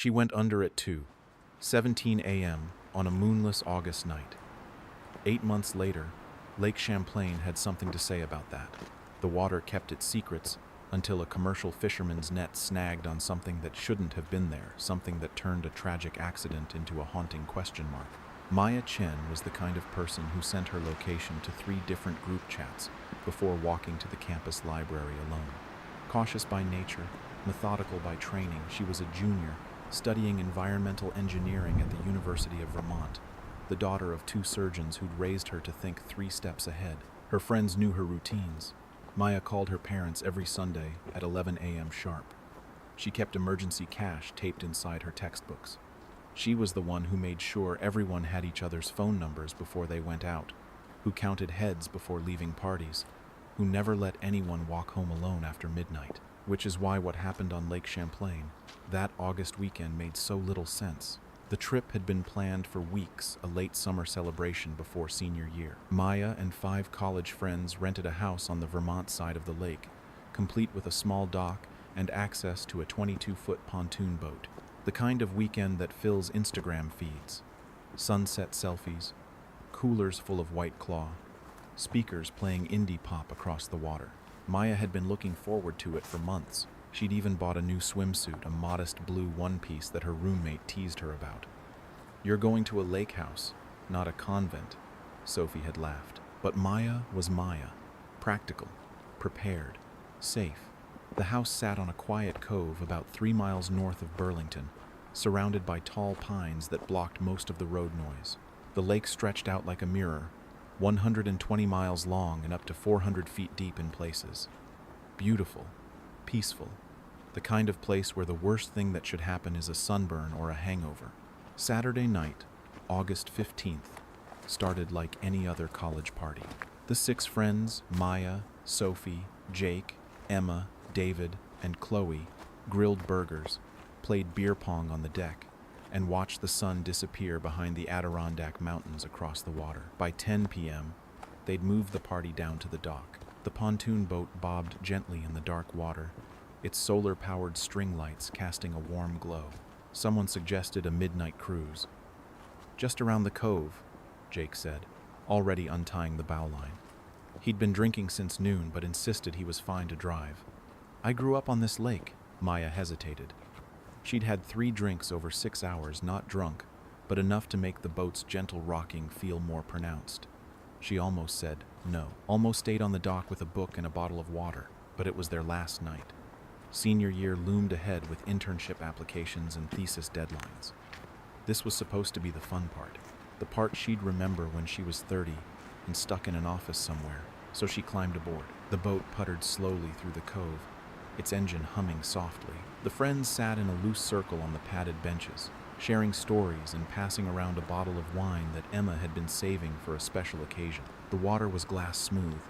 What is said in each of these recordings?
She went under at 2:17 a.m. on a moonless August night. 8 months later, Lake Champlain had something to say about that. The water kept its secrets until a commercial fisherman's net snagged on something that shouldn't have been there, something that turned a tragic accident into a haunting question mark. Maya Chen was the kind of person who sent her location to 3 different group chats before walking to the campus library alone. Cautious by nature, methodical by training, she was a junior studying environmental engineering at the University of Vermont, the daughter of 2 surgeons who'd raised her to think 3 steps ahead. Her friends knew her routines. Maya called her parents every Sunday at 11 a.m. sharp. She kept emergency cash taped inside her textbooks. She was the one who made sure everyone had each other's phone numbers before they went out, who counted heads before leaving parties, who never let anyone walk home alone after midnight. Which is why what happened on Lake Champlain that August weekend made so little sense. The trip had been planned for weeks, a late summer celebration before senior year. Maya and 5 college friends rented a house on the Vermont side of the lake, complete with a small dock and access to a 22-foot pontoon boat. The kind of weekend that fills Instagram feeds. Sunset selfies, coolers full of White Claw, speakers playing indie pop across the water. Maya had been looking forward to it for months. She'd even bought a new swimsuit, a modest blue one-piece that her roommate teased her about. "You're going to a lake house, not a convent," Sophie had laughed. But Maya was Maya. Practical, prepared, safe. The house sat on a quiet cove about 3 miles north of Burlington, surrounded by tall pines that blocked most of the road noise. The lake stretched out like a mirror, 120 miles long and up to 400 feet deep in places. Beautiful, peaceful, the kind of place where the worst thing that should happen is a sunburn or a hangover. Saturday night, August 15th, started like any other college party. The 6 friends, Maya, Sophie, Jake, Emma, David, and Chloe, grilled burgers, played beer pong on the deck, and watched the sun disappear behind the Adirondack Mountains across the water. By 10 p.m., they'd moved the party down to the dock. The pontoon boat bobbed gently in the dark water, its solar-powered string lights casting a warm glow. Someone suggested a midnight cruise. "Just around the cove," Jake said, already untying the bowline. He'd been drinking since noon, but insisted he was fine to drive. "I grew up on this lake," Maya hesitated. She'd had 3 drinks over 6 hours, not drunk, but enough to make the boat's gentle rocking feel more pronounced. She almost said no, almost stayed on the dock with a book and a bottle of water, but it was their last night. Senior year loomed ahead with internship applications and thesis deadlines. This was supposed to be the fun part, the part she'd remember when she was 30 and stuck in an office somewhere, so she climbed aboard. The boat puttered slowly through the cove, its engine humming softly. The friends sat in a loose circle on the padded benches, sharing stories and passing around a bottle of wine that Emma had been saving for a special occasion. The water was glass smooth,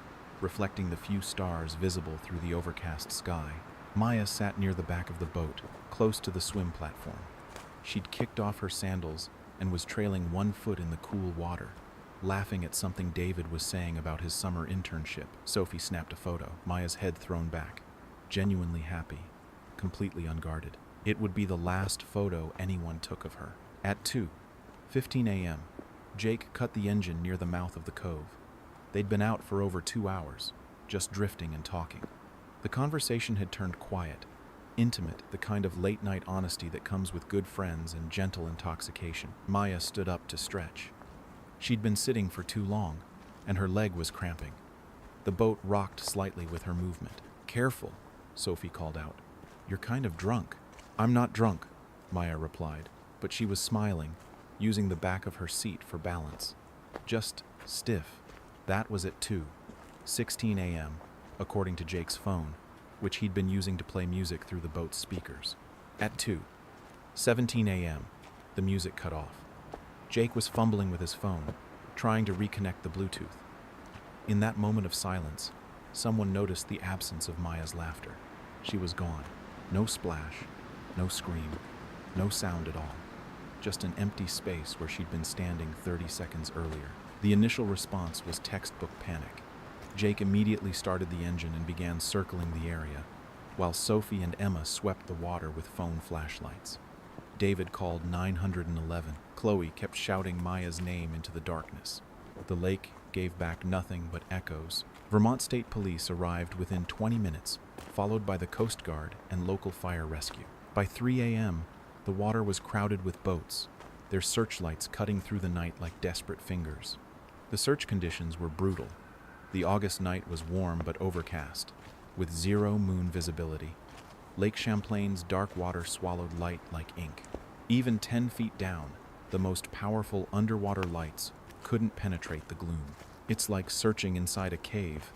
reflecting the few stars visible through the overcast sky. Maya sat near the back of the boat, close to the swim platform. She'd kicked off her sandals and was trailing 1 foot in the cool water, laughing at something David was saying about his summer internship. Sophie snapped a photo, Maya's head thrown back, genuinely happy, completely unguarded. It would be the last photo anyone took of her. At 2:15 a.m., Jake cut the engine near the mouth of the cove. They'd been out for over 2 hours, just drifting and talking. The conversation had turned quiet, intimate, the kind of late-night honesty that comes with good friends and gentle intoxication. Maya stood up to stretch. She'd been sitting for too long, and her leg was cramping. The boat rocked slightly with her movement. "Careful," Sophie called out. "You're kind of drunk." "I'm not drunk," Maya replied, but she was smiling, using the back of her seat for balance. "Just stiff." That was at 2:16 a.m., according to Jake's phone, which he'd been using to play music through the boat's speakers. At 2:17 a.m., the music cut off. Jake was fumbling with his phone, trying to reconnect the Bluetooth. In that moment of silence, someone noticed the absence of Maya's laughter. She was gone. No splash, no scream, no sound at all. Just an empty space where she'd been standing 30 seconds earlier. The initial response was textbook panic. Jake immediately started the engine and began circling the area, while Sophie and Emma swept the water with phone flashlights. David called 911. Chloe kept shouting Maya's name into the darkness. The lake gave back nothing but echoes. Vermont State Police arrived within 20 minutes, followed by the Coast Guard and local fire rescue. By 3 a.m., the water was crowded with boats, their searchlights cutting through the night like desperate fingers. The search conditions were brutal. The August night was warm but overcast, with zero moon visibility. Lake Champlain's dark water swallowed light like ink. Even 10 feet down, the most powerful underwater lights couldn't penetrate the gloom. "It's like searching inside a cave,"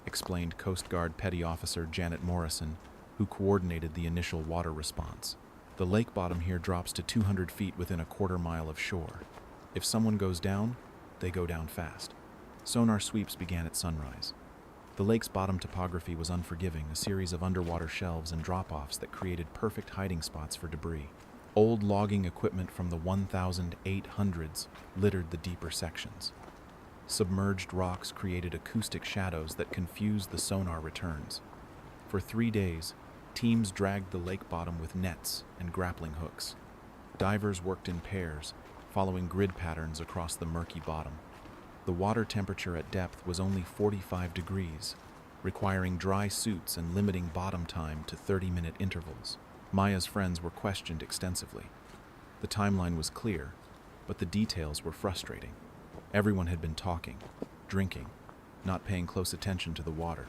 explained Coast Guard Petty Officer Janet Morrison, who coordinated the initial water response. "The lake bottom here drops to 200 feet within a quarter-mile of shore. If someone goes down, they go down fast." Sonar sweeps began at sunrise. The lake's bottom topography was unforgiving, a series of underwater shelves and drop-offs that created perfect hiding spots for debris. Old logging equipment from the 1800s littered the deeper sections. Submerged rocks created acoustic shadows that confused the sonar returns. For 3 days, teams dragged the lake bottom with nets and grappling hooks. Divers worked in pairs, following grid patterns across the murky bottom. The water temperature at depth was only 45 degrees, requiring dry suits and limiting bottom time to 30-minute intervals. Maya's friends were questioned extensively. The timeline was clear, but the details were frustrating. Everyone had been talking, drinking, not paying close attention to the water.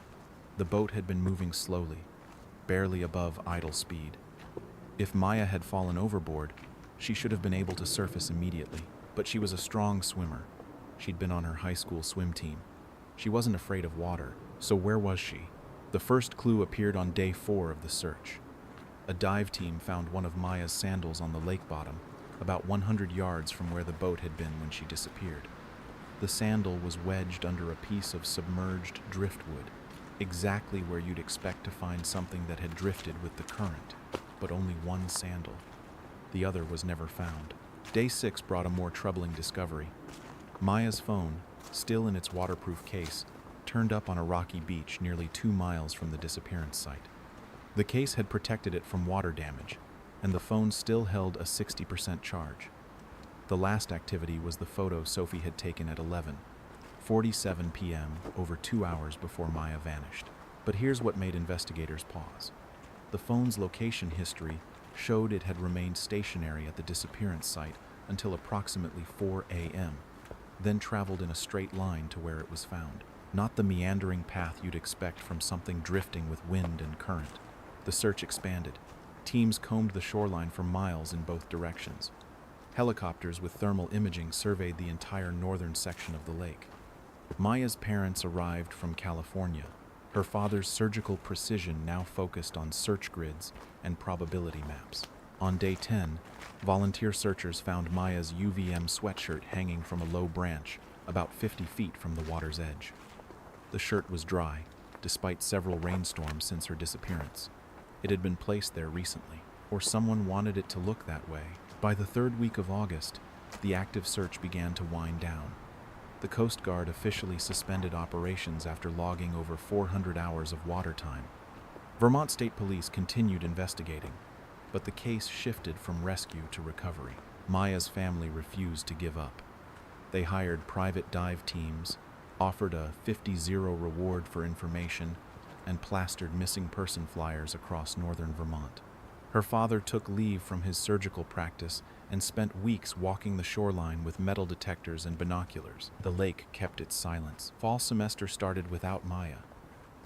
The boat had been moving slowly, barely above idle speed. If Maya had fallen overboard, she should have been able to surface immediately, but she was a strong swimmer. She'd been on her high school swim team. She wasn't afraid of water, so where was she? The first clue appeared on day 4 of the search. A dive team found one of Maya's sandals on the lake bottom, about 100 yards from where the boat had been when she disappeared. The sandal was wedged under a piece of submerged driftwood, exactly where you'd expect to find something that had drifted with the current, but only one sandal. The other was never found. Day 6 brought a more troubling discovery. Maya's phone, still in its waterproof case, turned up on a rocky beach nearly 2 miles from the disappearance site. The case had protected it from water damage, and the phone still held a 60% charge. The last activity was the photo Sophie had taken at 11:47 p.m., over 2 hours before Maya vanished. But here's what made investigators pause. The phone's location history showed it had remained stationary at the disappearance site until approximately 4 a.m., then traveled in a straight line to where it was found, not the meandering path you'd expect from something drifting with wind and current. The search expanded. Teams combed the shoreline for miles in both directions. Helicopters with thermal imaging surveyed the entire northern section of the lake. Maya's parents arrived from California. Her father's surgical precision now focused on search grids and probability maps. On day 10, volunteer searchers found Maya's UVM sweatshirt hanging from a low branch, about 50 feet from the water's edge. The shirt was dry, despite several rainstorms since her disappearance. It had been placed there recently, or someone wanted it to look that way. By the 3rd week of August, the active search began to wind down. The Coast Guard officially suspended operations after logging over 400 hours of water time. Vermont State Police continued investigating, but the case shifted from rescue to recovery. Maya's family refused to give up. They hired private dive teams, offered a 50-0 reward for information, and plastered missing person flyers across northern Vermont. Her father took leave from his surgical practice and spent weeks walking the shoreline with metal detectors and binoculars. The lake kept its silence. Fall semester started without Maya.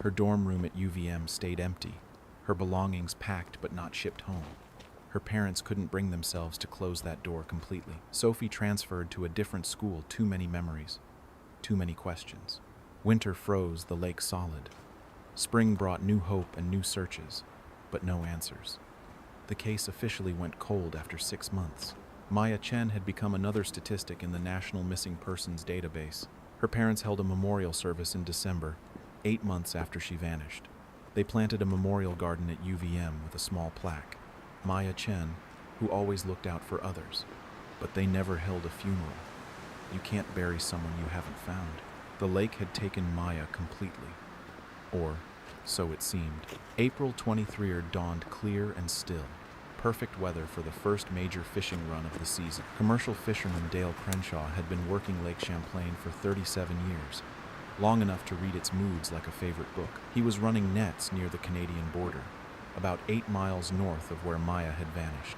Her dorm room at UVM stayed empty, her belongings packed but not shipped home. Her parents couldn't bring themselves to close that door completely. Sophie transferred to a different school. Too many memories, too many questions. Winter froze the lake solid. Spring brought new hope and new searches, but no answers. The case officially went cold after 6 months. Maya Chen had become another statistic in the National Missing Persons database. Her parents held a memorial service in December, 8 months after she vanished. They planted a memorial garden at UVM with a small plaque. Maya Chen, who always looked out for others. But they never held a funeral. You can't bury someone you haven't found. The lake had taken Maya completely. Or so it seemed. April 23rd dawned clear and still. perfect weather for the first major fishing run of the season. Commercial fisherman Dale Crenshaw had been working Lake Champlain for 37 years, long enough to read its moods like a favorite book. He was running nets near the Canadian border, about 8 miles north of where Maya had vanished.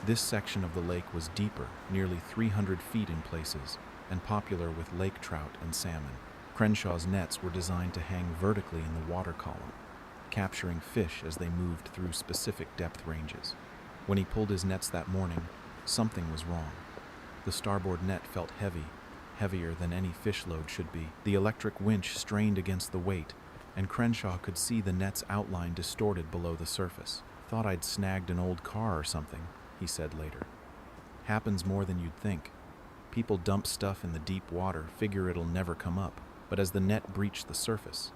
This section of the lake was deeper, nearly 300 feet in places, and popular with lake trout and salmon. Crenshaw's nets were designed to hang vertically in the water column, capturing fish as they moved through specific depth ranges. When he pulled his nets that morning, something was wrong. The starboard net felt heavy, heavier than any fish load should be. The electric winch strained against the weight, and Crenshaw could see the net's outline distorted below the surface. "Thought I'd snagged an old car or something," he said later. "Happens more than you'd think. People dump stuff in the deep water, figure it'll never come up." But as the net breached the surface,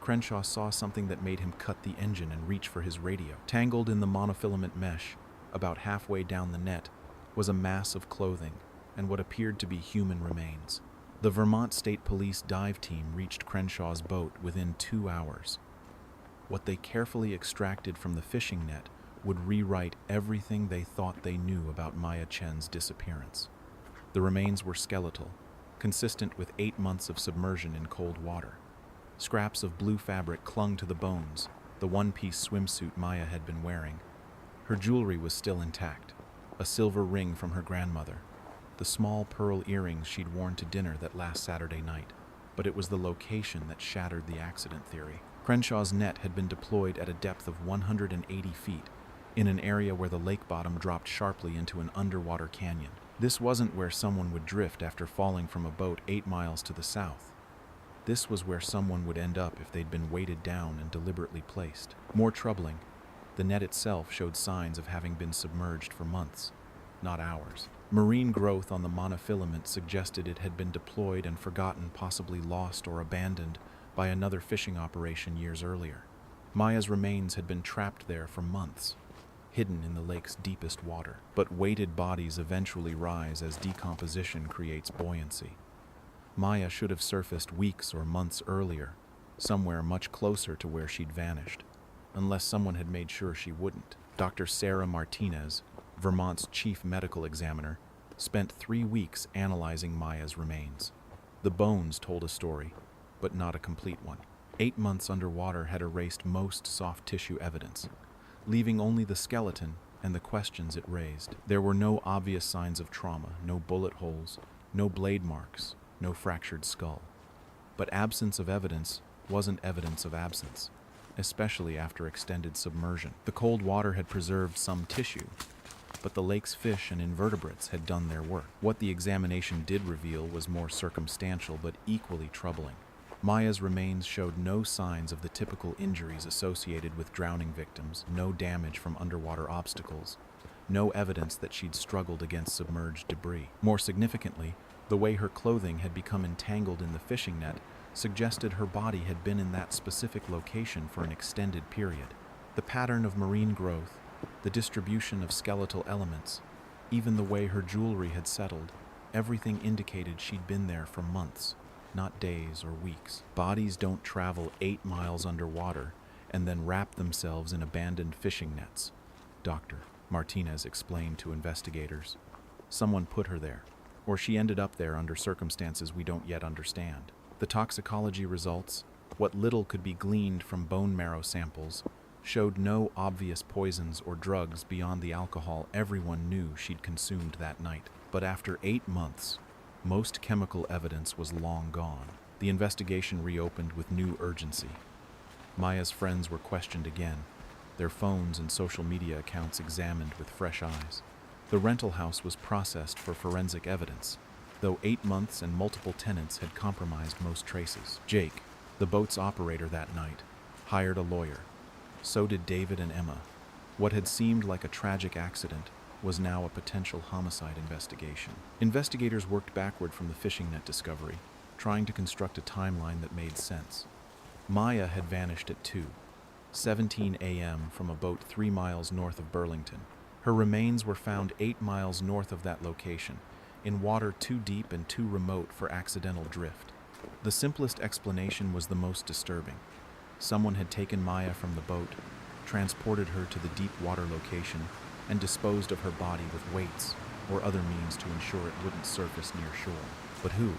Crenshaw saw something that made him cut the engine and reach for his radio. Tangled in the monofilament mesh, about halfway down the net, was a mass of clothing and what appeared to be human remains. The Vermont State Police dive team reached Crenshaw's boat within 2 hours. What they carefully extracted from the fishing net would rewrite everything they thought they knew about Maya Chen's disappearance. The remains were skeletal, consistent with 8 months of submersion in cold water. Scraps of blue fabric clung to the bones, the one-piece swimsuit Maya had been wearing. Her jewelry was still intact, a silver ring from her grandmother, the small pearl earrings she'd worn to dinner that last Saturday night. But it was the location that shattered the accident theory. Crenshaw's net had been deployed at a depth of 180 feet, in an area where the lake bottom dropped sharply into an underwater canyon. This wasn't where someone would drift after falling from a boat 8 miles to the south. This was where someone would end up if they'd been weighted down and deliberately placed. More troubling, the net itself showed signs of having been submerged for months, not hours. Marine growth on the monofilament suggested it had been deployed and forgotten, possibly lost or abandoned by another fishing operation years earlier. Maya's remains had been trapped there for months, hidden in the lake's deepest water. But weighted bodies eventually rise as decomposition creates buoyancy. Maya should have surfaced weeks or months earlier, somewhere much closer to where she'd vanished, unless someone had made sure she wouldn't. Dr. Sarah Martinez, Vermont's chief medical examiner, spent 3 weeks analyzing Maya's remains. The bones told a story, but not a complete one. 8 months underwater had erased most soft tissue evidence, leaving only the skeleton and the questions it raised. There were no obvious signs of trauma, no bullet holes, no blade marks, no fractured skull. But absence of evidence wasn't evidence of absence, especially after extended submersion. The cold water had preserved some tissue, but the lake's fish and invertebrates had done their work. What the examination did reveal was more circumstantial but equally troubling. Maya's remains showed no signs of the typical injuries associated with drowning victims, no damage from underwater obstacles, no evidence that she'd struggled against submerged debris. More significantly, the way her clothing had become entangled in the fishing net suggested her body had been in that specific location for an extended period. The pattern of marine growth, the distribution of skeletal elements, even the way her jewelry had settled, everything indicated she'd been there for months, not days or weeks. Bodies don't travel 8 miles underwater and then wrap themselves in abandoned fishing nets, Dr. Martinez explained to investigators. Someone put her there, or she ended up there under circumstances we don't yet understand. The toxicology results, what little could be gleaned from bone marrow samples, showed no obvious poisons or drugs beyond the alcohol everyone knew she'd consumed that night. But after 8 months, most chemical evidence was long gone. The investigation reopened with new urgency. Maya's friends were questioned again, their phones and social media accounts examined with fresh eyes. The rental house was processed for forensic evidence, though 8 months and multiple tenants had compromised most traces. Jake, the boat's operator that night, hired a lawyer. So did David and Emma. What had seemed like a tragic accident was now a potential homicide investigation. Investigators worked backward from the fishing net discovery, trying to construct a timeline that made sense. Maya had vanished at 2:17 a.m. from a boat 3 miles north of Burlington. Her remains were found 8 miles north of that location, in water too deep and too remote for accidental drift. The simplest explanation was the most disturbing. Someone had taken Maya from the boat, transported her to the deep water location, and disposed of her body with weights or other means to ensure it wouldn't surface near shore. But who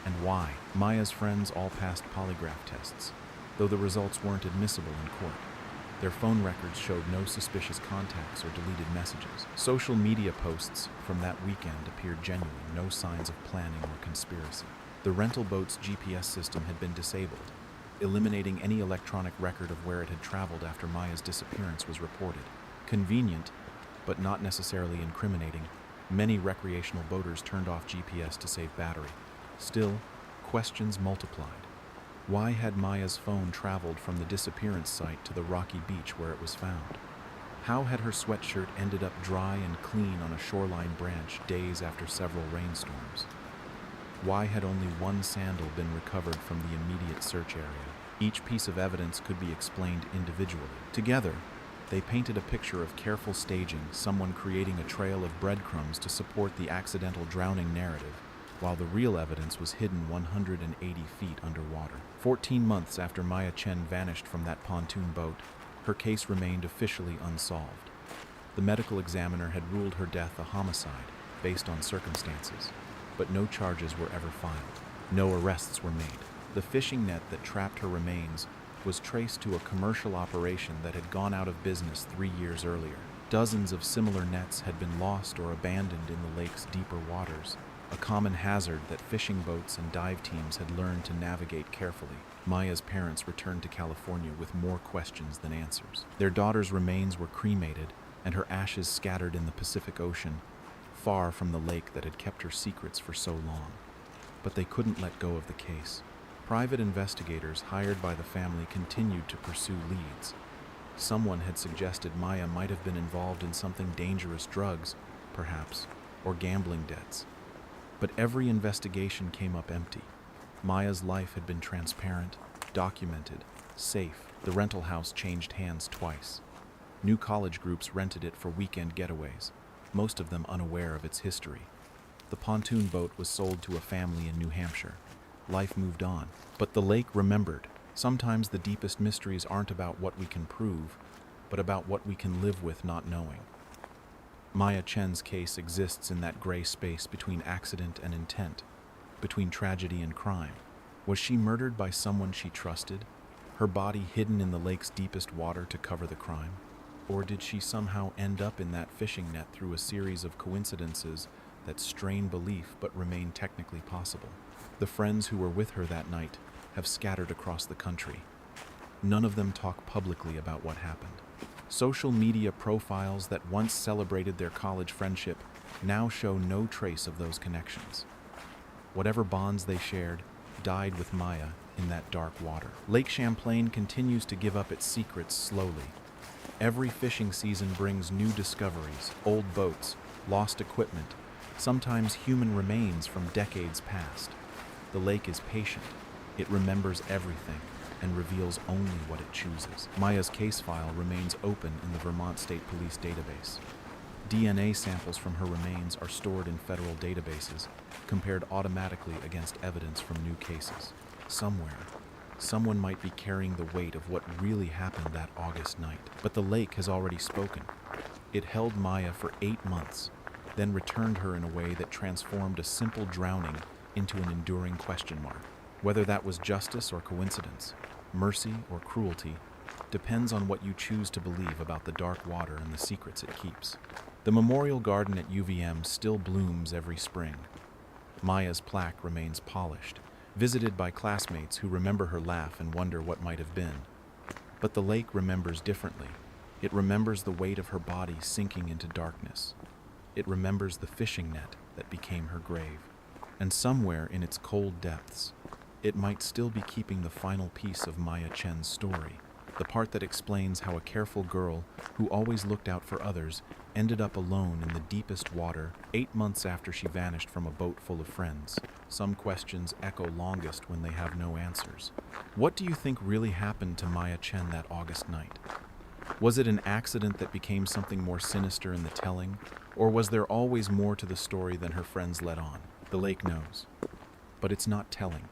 and why? Maya's friends all passed polygraph tests, though the results weren't admissible in court. Their phone records showed no suspicious contacts or deleted messages. Social media posts from that weekend appeared genuine, no signs of planning or conspiracy. The rental boat's GPS system had been disabled, eliminating any electronic record of where it had traveled after Maya's disappearance was reported. Convenient, but not necessarily incriminating. Many recreational boaters turned off GPS to save battery. Still, questions multiplied. Why had Maya's phone traveled from the disappearance site to the rocky beach where it was found? How had her sweatshirt ended up dry and clean on a shoreline branch days after several rainstorms? Why had only one sandal been recovered from the immediate search area? Each piece of evidence could be explained individually. Together, they painted a picture of careful staging, someone creating a trail of breadcrumbs to support the accidental drowning narrative, while the real evidence was hidden 180 feet underwater. 14 months after Maya Chen vanished from that pontoon boat, her case remained officially unsolved. The medical examiner had ruled her death a homicide based on circumstances, but no charges were ever filed. No arrests were made. The fishing net that trapped her remains was traced to a commercial operation that had gone out of business 3 years earlier. Dozens of similar nets had been lost or abandoned in the lake's deeper waters, a common hazard that fishing boats and dive teams had learned to navigate carefully. Maya's parents returned to California with more questions than answers. Their daughter's remains were cremated and her ashes scattered in the Pacific Ocean, far from the lake that had kept her secrets for so long. But they couldn't let go of the case. Private investigators hired by the family continued to pursue leads. Someone had suggested Maya might have been involved in something dangerous, drugs, perhaps, or gambling debts. But every investigation came up empty. Maya's life had been transparent, documented, safe. The rental house changed hands twice. New college groups rented it for weekend getaways, most of them unaware of its history. The pontoon boat was sold to a family in New Hampshire. Life moved on. But the lake remembered. Sometimes the deepest mysteries aren't about what we can prove, but about what we can live with not knowing. Maya Chen's case exists in that gray space between accident and intent, between tragedy and crime. Was she murdered by someone she trusted, her body hidden in the lake's deepest water to cover the crime? Or did she somehow end up in that fishing net through a series of coincidences that strain belief but remain technically possible? The friends who were with her that night have scattered across the country. None of them talk publicly about what happened. Social media profiles that once celebrated their college friendship now show no trace of those connections. Whatever bonds they shared died with Maya in that dark water. Lake Champlain continues to give up its secrets slowly. Every fishing season brings new discoveries, old boats, lost equipment, sometimes human remains from decades past. The lake is patient. It remembers everything and reveals only what it chooses. Maya's case file remains open in the Vermont State Police database. DNA samples from her remains are stored in federal databases, compared automatically against evidence from new cases. Somewhere, someone might be carrying the weight of what really happened that August night. But the lake has already spoken. It held Maya for 8 months, then returned her in a way that transformed a simple drowning into an enduring question mark. Whether that was justice or coincidence, mercy or cruelty, depends on what you choose to believe about the dark water and the secrets it keeps. The memorial garden at UVM still blooms every spring. Maya's plaque remains polished, visited by classmates who remember her laugh and wonder what might have been. But the lake remembers differently. It remembers the weight of her body sinking into darkness. It remembers the fishing net that became her grave. And somewhere in its cold depths, it might still be keeping the final piece of Maya Chen's story, the part that explains how a careful girl who always looked out for others ended up alone in the deepest water 8 months after she vanished from a boat full of friends. Some questions echo longest when they have no answers. What do you think really happened to Maya Chen that August night? Was it an accident that became something more sinister in the telling, or was there always more to the story than her friends let on? The lake knows, but it's not telling.